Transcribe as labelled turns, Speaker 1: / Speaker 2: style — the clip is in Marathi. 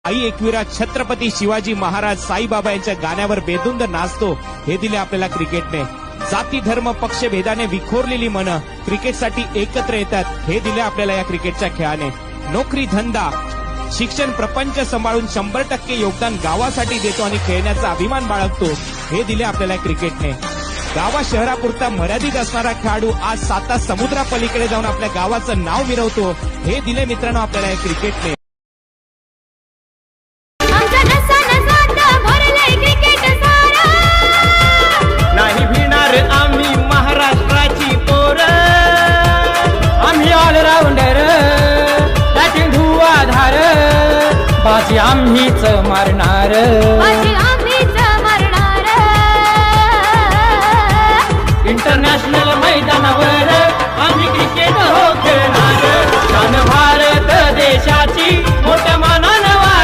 Speaker 1: आई एकविरा छत्रपती शिवाजी महाराज साईबाबा यांच्या गाण्यावर बेधुंद नाचतो हे दिले आपल्याला क्रिकेटने. जाती धर्म पक्ष भेदाने विखोरलेली मनं क्रिकेटसाठी एकत्र येतात हे दिले आपल्याला या क्रिकेटच्या खेळाने. नोकरी धंदा शिक्षण प्रपंच सांभाळून 100% योगदान गावासाठी देतो आणि खेळण्याचा अभिमान बाळगतो हे दिले आपल्याला क्रिकेटने. गावा शहरापुरता मर्यादित असणारा खेळाडू आज 7 समुद्रापलीकडे जाऊन आपल्या गावाचं नाव मिरवतो हे दिले मित्रांनो आपल्याला या क्रिकेटने.
Speaker 2: नाही भिणार आम्ही महाराष्ट्राची पोर, आम्ही ऑलराऊंडर बॅटिंग धुवाधार, बाजी आम्हीच मारणार, इंटरनॅशनल मैदानावर आम्ही क्रिकेट हो खेळणार.